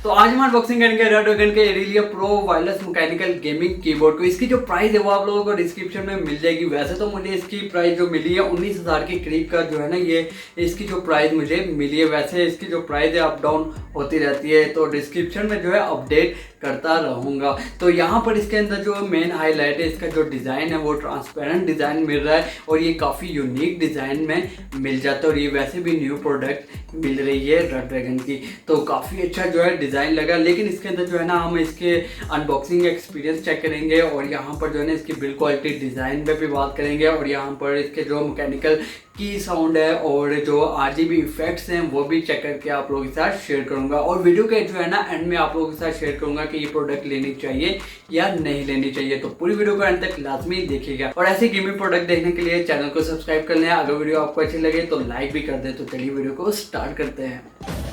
तो आज हम अनबॉक्सिंग करेंगे रेडड्रैगन के एरिलिया pro wireless mechanical gaming keyboard को। इसकी जो प्राइस है वो आप लोगों को डिस्क्रिप्शन में मिल जाएगी। वैसे तो मुझे इसकी प्राइस जो मिली है 19,000 के करीब का जो है ना, ये इसकी जो प्राइस मुझे मिली है। वैसे इसकी जो प्राइस है अप डाउन होती रहती है, तो डिस्क्रिप्शन में जो है अपडेट करता रहूँगा। तो यहाँ पर इसके अंदर जो मेन हाईलाइट है, इसका जो डिज़ाइन है वो ट्रांसपेरेंट डिज़ाइन मिल रहा है और ये काफ़ी यूनिक डिज़ाइन में मिल जाता है और ये वैसे भी न्यू प्रोडक्ट मिल रही है रेडड्रैगन की, तो काफ़ी अच्छा जो है डिज़ाइन लगा। लेकिन इसके अंदर जो है ना, हम इसके अनबॉक्सिंग एक्सपीरियंस चेक करेंगे और यहाँ पर जो है ना इसकी बिल्ड क्वालिटी डिज़ाइन पे भी बात करेंगे और यहाँ पर इसके जो मैकेनिकल की साउंड है और जो RGB इफेक्ट्स हैं वो भी चेक करके आप लोगों के साथ शेयर करूंगा। और वीडियो के जो है ना एंड में आप लोगों के साथ शेयर करूंगा कि ये प्रोडक्ट लेनी चाहिए या नहीं लेनी चाहिए। तो पूरी वीडियो को एंड तक लाजमी देखिएगा और ऐसे गेमिंग प्रोडक्ट देखने के लिए चैनल को सब्सक्राइब कर लें। अगर वीडियो आपको अच्छी लगे तो लाइक भी कर दें। तो चलिए वीडियो को स्टार्ट करते हैं।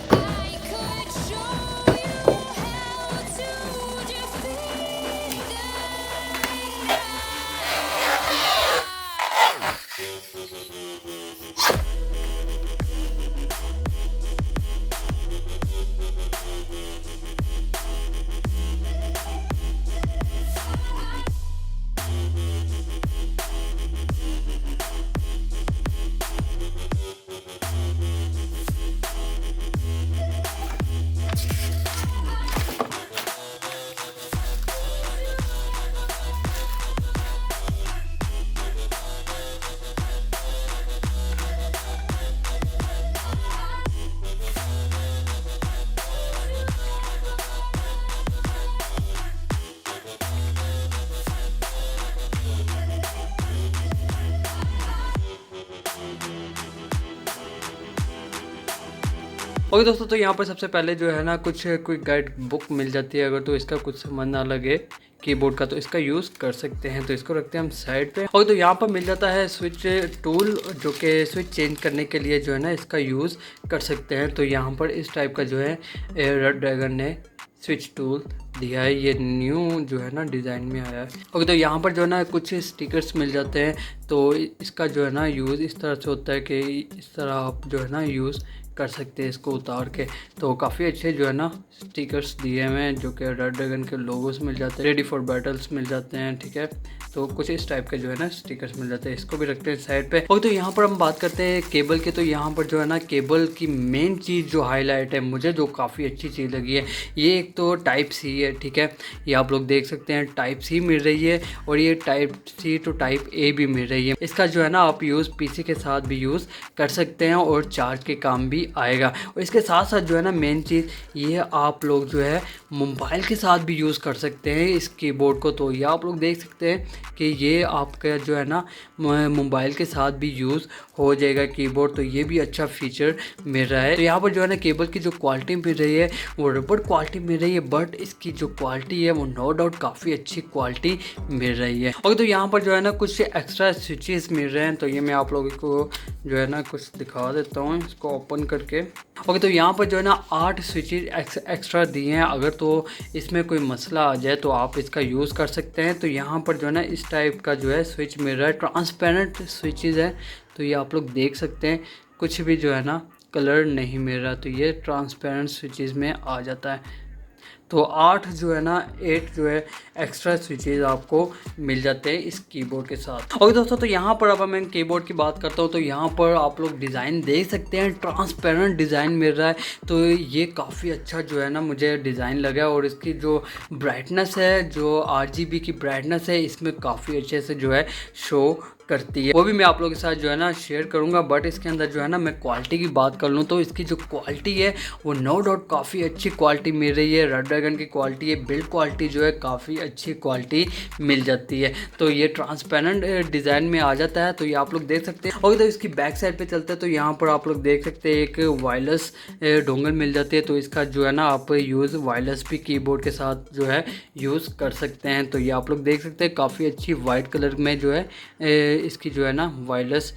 ओके दोस्तों, तो यहाँ पर सबसे पहले जो है ना कुछ क्विक गाइड बुक मिल जाती है। अगर तो इसका कुछ समझ ना लगे कीबोर्ड का तो इसका यूज़ कर सकते हैं। तो इसको रखते हैं हम साइड पे। और तो यहाँ पर मिल जाता है स्विच टूल, जो कि स्विच चेंज करने के लिए जो है ना इसका यूज़ कर सकते हैं। तो यहाँ पर इस टाइप का जो है रेडड्रैगन ने स्विच टूल दिया है। ये न्यू जो है ना डिज़ाइन में आया है। ओके, तो यहाँ पर जो है ना कुछ स्टिकर्स मिल जाते हैं। तो इसका जो है ना यूज़ इस तरह से होता है कि इस तरह आप जो है ना यूज़ कर सकते हैं इसको उतार के। तो काफ़ी अच्छे जो है ना स्टिकर्स दिए हुए हैं जो कि रेडड्रैगन के लोगोस मिल जाते हैं, रेडी फॉर बैटल्स मिल जाते हैं। ठीक है, तो कुछ इस टाइप के जो है ना स्टिकर्स मिल जाते हैं। इसको भी रखते हैं साइड पे। और तो यहाँ पर हम बात करते हैं केबल के। तो यहाँ पर जो है ना केबल की मेन चीज़ जो हाईलाइट है, मुझे जो काफ़ी अच्छी चीज़ लगी है, ये एक तो टाइप सी है। ठीक है, ये आप लोग देख सकते हैं टाइप सी मिल रही है और ये type C to type A भी मिल रही है। इसका जो है ना आप यूज़ PC के साथ भी यूज़ कर सकते हैं और चार्ज के काम भी आएगा। और इसके साथ साथ जो है ना मेन चीज़ ये, आप लोग जो है मोबाइल के साथ भी यूज़ कर सकते हैं इस कीबोर्ड को। तो ये आप लोग देख सकते हैं कि ये आपका जो है ना मोबाइल के साथ भी यूज़ हो जाएगा कीबोर्ड। तो ये भी अच्छा फीचर मिल रहा है। तो यहाँ पर जो है ना केबल की जो क्वालिटी मिल रही है वो रबड़ क्वालिटी मिल रही है, बट इसकी जो क्वालिटी है वो नो डाउट काफ़ी अच्छी क्वालिटी मिल रही है। और तो यहाँ पर जो है ना कुछ एक्स्ट्रा स्विचेस मिल रहे हैं। तो ये मैं आप लोगों को जो है ना कुछ दिखा देता हूँ इसको ओपन करके। ओके, तो यहाँ पर जो है ना 8 स्विचेस एक्स्ट्रा दिए हैं। अगर तो इसमें कोई मसला आ जाए तो आप इसका यूज़ कर सकते हैं। तो यहाँ पर जो है ना इस टाइप का जो है स्विच मिल रहा है, ट्रांसपेरेंट स्विचेस है। तो ये आप लोग देख सकते हैं, कुछ भी जो है ना कलर नहीं मिल रहा, तो ये ट्रांसपेरेंट स्विचेस में आ जाता है। तो 8 जो है ना 8 जो है एक्स्ट्रा स्विचेस आपको मिल जाते हैं इस कीबोर्ड के साथ। और दोस्तों, तो यहाँ पर अब मैं कीबोर्ड की बात करता हूँ तो यहाँ पर आप लोग डिज़ाइन देख सकते हैं, ट्रांसपेरेंट डिज़ाइन मिल रहा है। तो ये काफ़ी अच्छा जो है ना मुझे डिज़ाइन लगा और इसकी जो ब्राइटनेस है, जो RGB की ब्राइटनेस है, इसमें काफ़ी अच्छे से जो है शो करती है। वो भी मैं आप लोगों के साथ जो है ना शेयर करूंगा। बट इसके अंदर जो है ना मैं क्वालिटी की बात कर लूँ तो इसकी जो क्वालिटी है वो नो डाउट काफ़ी अच्छी क्वालिटी मिल रही है। रेडड्रैगन की क्वालिटी है, बिल्ड क्वालिटी जो है काफ़ी अच्छी क्वालिटी मिल जाती है। तो ये ट्रांसपेरेंट डिज़ाइन में आ जाता है। तो ये आप लोग देख सकते हैं। और तो इसकी बैक साइड पे चलते हैं तो यहाँ पर आप लोग देख सकते हैं एक वायरलेस डोंगल मिल जाती है। तो इसका जो है ना आप यूज़ वायरलेस भी कीबोर्ड के साथ जो है यूज़ कर सकते हैं। तो ये आप लोग देख सकते हैं काफ़ी अच्छी वाइट कलर में जो है इसकी जो है ना वायरलेस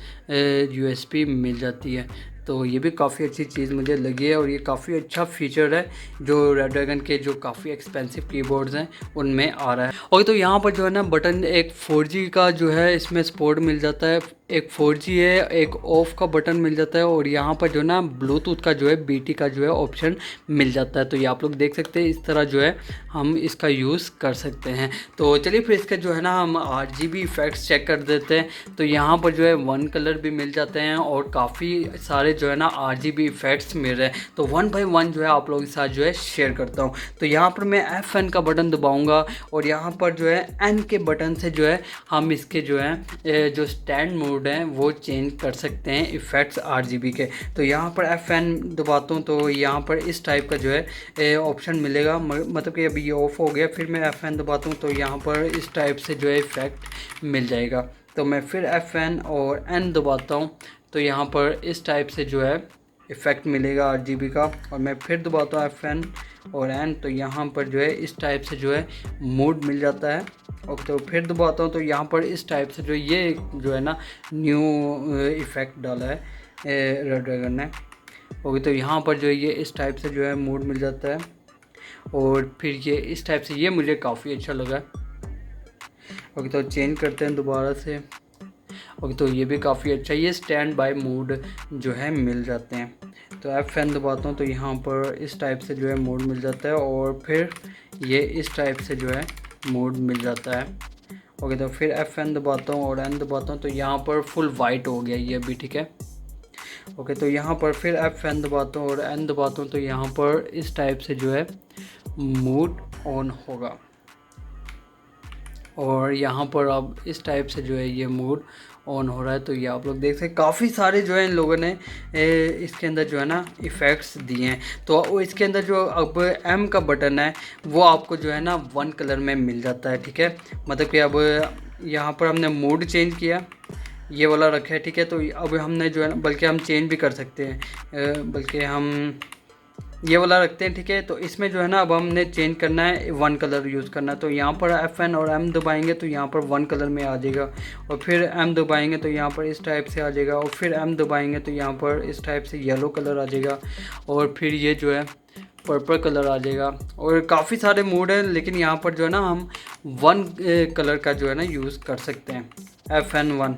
USB मिल जाती है। तो ये भी काफ़ी अच्छी चीज़ मुझे लगी है और ये काफ़ी अच्छा फीचर है जो रेडड्रैगन के जो काफ़ी एक्सपेंसिव कीबोर्ड्स हैं उनमें आ रहा है। और तो यहाँ पर जो है ना बटन एक 4G का जो है इसमें सपोर्ट मिल जाता है, एक 4G है, एक ऑफ का बटन मिल जाता है और यहाँ पर जो ना ब्लूटूथ का जो है BT का जो है ऑप्शन मिल जाता है। तो ये आप लोग देख सकते हैं, इस तरह जो है हम इसका यूज़ कर सकते हैं। तो चलिए फिर इसका जो है ना हम RGB इफ़ेक्ट्स चेक कर देते हैं। तो यहाँ पर जो है 1 कलर भी मिल जाते हैं और काफ़ी सारे जो है ना RGB इफ़ेक्ट्स मिल रहे हैं। तो 1 बाय 1 जो है आप लोगों के साथ जो है शेयर करता हूँ। तो यहाँ पर मैं FN का बटन दबाऊँगा और यहाँ पर जो है N के बटन से जो है हम इसके जो है जो स्टैंड मोड हैं वो चेंज कर सकते हैं इफ़ेक्ट्स RGB के। तो यहाँ पर FN दबाता हूँ तो यहाँ पर इस टाइप का जो है ऑप्शन मिलेगा, मतलब कि अभी ये ऑफ हो गया। फिर मैं FN दबाता हूँ तो यहाँ पर इस टाइप से जो है इफ़ेक्ट मिल जाएगा। तो मैं फिर FN और N दबाता हूँ तो यहाँ पर इस टाइप से जो है इफ़ेक्ट मिलेगा RGB का। और मैं फिर दबाता हूँ FN और N तो यहाँ पर जो है इस टाइप से जो है मोड मिल जाता है। और तो फिर दबाता हूँ तो यहाँ पर इस टाइप से ये जो है ना न्यू इफ़ेक्ट डाला है रेडड्रैगन ने। ओके, तो यहाँ पर जो है ये इस टाइप से जो है मोड मिल जाता है और फिर ये इस टाइप से, ये मुझे काफ़ी अच्छा लगा। ओके, तो चेंज करते हैं दोबारा से। ओके, तो ये भी काफ़ी अच्छा, ये स्टैंड बाय मोड जो है मिल जाते हैं। तो FN दबाता हूँ तो यहाँ पर इस टाइप से जो है मोड मिल जाता है और फिर ये इस टाइप से जो है मोड मिल जाता है। ओके, तो फिर FN दबाता हूँ और N दबाता हूँ तो यहाँ पर फुल वाइट हो गया ये अभी, ठीक है। ओके, तो यहाँ पर फिर FN दबाता हूँ और N दबाता हूँ तो यहाँ पर इस टाइप से जो है मोड ऑन होगा और यहाँ पर अब इस टाइप से जो है ये मोड ऑन हो रहा है। तो ये आप लोग देख सकते हैं काफ़ी सारे जो है इन लोगों ने इसके अंदर जो है ना इफ़ेक्ट्स दिए हैं। तो इसके अंदर जो अब M का बटन है वो आपको जो है ना 1 कलर में मिल जाता है, ठीक है। मतलब कि अब यहाँ पर हमने मोड चेंज किया, ये वाला रखा है, ठीक है। तो अब हमने जो है ना, बल्कि हम चेंज भी कर सकते हैं, बल्कि हम ये वाला रखते हैं, ठीक है। तो इसमें जो है ना अब हमने चेंज करना है, 1 कलर यूज़ करना है। तो यहाँ पर FN और M दबाएंगे तो यहाँ पर 1 कलर में आ जाएगा और फिर M दबाएंगे तो यहाँ पर इस टाइप से आ जाएगा और फिर M दबाएंगे तो यहाँ पर इस टाइप से येलो कलर आ जाएगा और फिर ये जो है पर्पल कलर आ जाएगा। और काफ़ी सारे मोड हैं लेकिन यहाँ पर जो है ना हम 1 कलर का जो है ना यूज़ कर सकते हैं, FN1।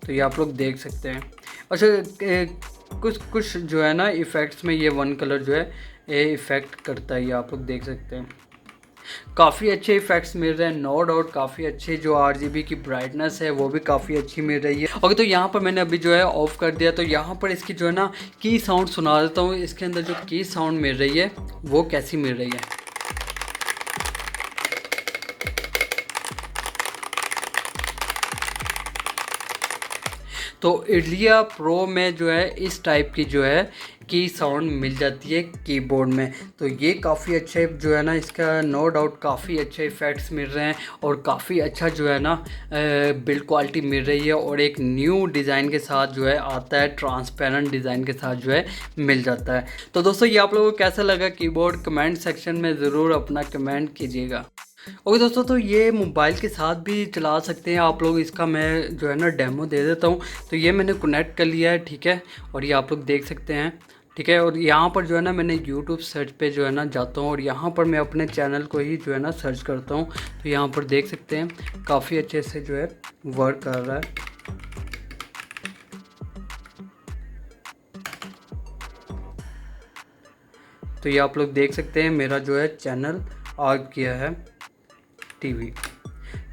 तो ये आप लोग देख सकते हैं। अच्छा, कुछ जो है ना इफ़ेक्ट्स में ये 1 कलर जो है इफ़ेक्ट करता है, ये आप लोग देख सकते हैं। काफ़ी अच्छे इफ़ेक्ट्स मिल रहे हैं, नो डाउट काफ़ी अच्छे। जो RGB की ब्राइटनेस है वो भी काफ़ी अच्छी मिल रही है। ओके, तो यहाँ पर मैंने अभी जो है ऑफ़ कर दिया। तो यहाँ पर इसकी जो है ना की साउंड सुना देता हूँ। इसके अंदर जो की साउंड मिल रही है वो कैसी मिल रही है। तो इडलिया प्रो में जो है इस टाइप की जो है की साउंड मिल जाती है कीबोर्ड में। तो ये काफ़ी अच्छे जो है ना, इसका नो डाउट काफ़ी अच्छे इफ़ेक्ट्स मिल रहे हैं और काफ़ी अच्छा जो है ना बिल्ड क्वालिटी मिल रही है और एक न्यू डिज़ाइन के साथ जो है आता है, ट्रांसपेरेंट डिज़ाइन के साथ जो है मिल जाता है। तो दोस्तों ये आप लोगों को कैसा लगा कीबोर्ड, कमेंट सेक्शन में ज़रूर अपना कमेंट कीजिएगा। ओके दोस्तों, तो ये मोबाइल के साथ भी चला सकते हैं आप लोग। इसका मैं जो है ना डेमो दे देता हूँ। तो ये मैंने कनेक्ट कर लिया है, ठीक है। और ये आप लोग देख सकते हैं, ठीक है। और यहाँ पर जो है ना मैंने यूट्यूब सर्च पे जो है ना जाता हूँ और यहाँ पर मैं अपने चैनल को ही जो है ना सर्च करता हूँ। तो यहाँ पर देख सकते हैं काफ़ी अच्छे से जो है वर्क कर रहा है। तो ये आप लोग देख सकते हैं मेरा जो है चैनल आ गया है टीवी,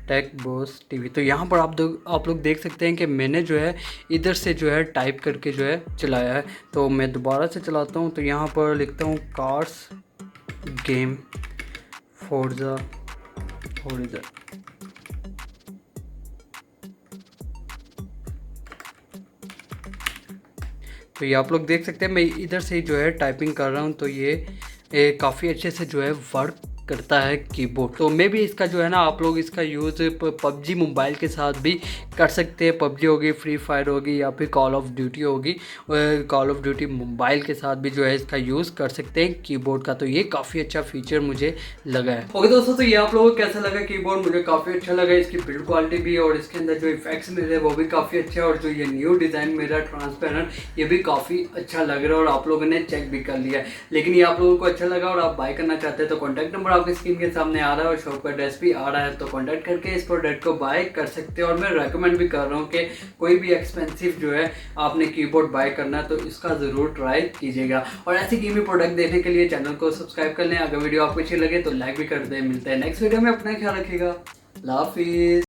टेक बॉस टीवी। तो यहाँ पर आप लोग देख सकते हैं कि मैंने जो है इधर से जो है टाइप करके जो है चलाया है। तो मैं दोबारा से चलाता हूँ तो यहाँ पर लिखता हूँ कार्स गेम फोर्जा होराइजन। तो ये आप लोग देख सकते हैं मैं इधर से जो है टाइपिंग कर रहा हूँ। तो ये काफ़ी अच्छे से जो है वर्क करता है कीबोर्ड। तो मे भी इसका जो है ना आप लोग इसका यूज़ पबजी मोबाइल के साथ भी कर सकते हैं। पबजी होगी, फ्री फायर होगी या फिर कॉल ऑफ ड्यूटी होगी, कॉल ऑफ ड्यूटी मोबाइल के साथ भी जो है इसका यूज़ कर सकते हैं कीबोर्ड का। तो ये काफ़ी अच्छा फीचर मुझे लगा है। ओके दोस्तों, तो ये आप लोगों को कैसा लगा कीबोर्ड? मुझे काफ़ी अच्छा लगा। इसकी बिल्ड क्वालिटी भी और इसके अंदर जो इफेक्ट्स मिल रहे हैं वो भी काफ़ी अच्छे हैं, और जो ये न्यू डिज़ाइन मेरा ट्रांसपेरेंट ये भी काफ़ी अच्छा लग रहा है और आप लोगों ने चेक भी कर लिया है। लेकिन ये आप लोगों को अच्छा लगा और आप बाय करना चाहते हैं तो कॉन्टैक्ट नंबर आपकी स्क्रीन के सामने आ रहा है और शॉप का एड्रेस भी आ रहा है, तो कॉन्टैक्ट करके इस प्रोडक्ट को बाय कर सकते हैं। और मैं रेकमेंड भी कर रहा हूँ कि कोई भी एक्सपेंसिव जो है आपने कीबोर्ड बाय करना है तो इसका ज़रूर ट्राई कीजिएगा। और ऐसी गेमिंग प्रोडक्ट देखने के लिए चैनल को सब्सक्राइब कर लें। अगर वीडियो आपको अच्छी लगे तो लाइक भी कर दें। मिलते हैं नेक्स्ट वीडियो में, अपना ख्याल रखिएगा। अल्लाह हाफिज़।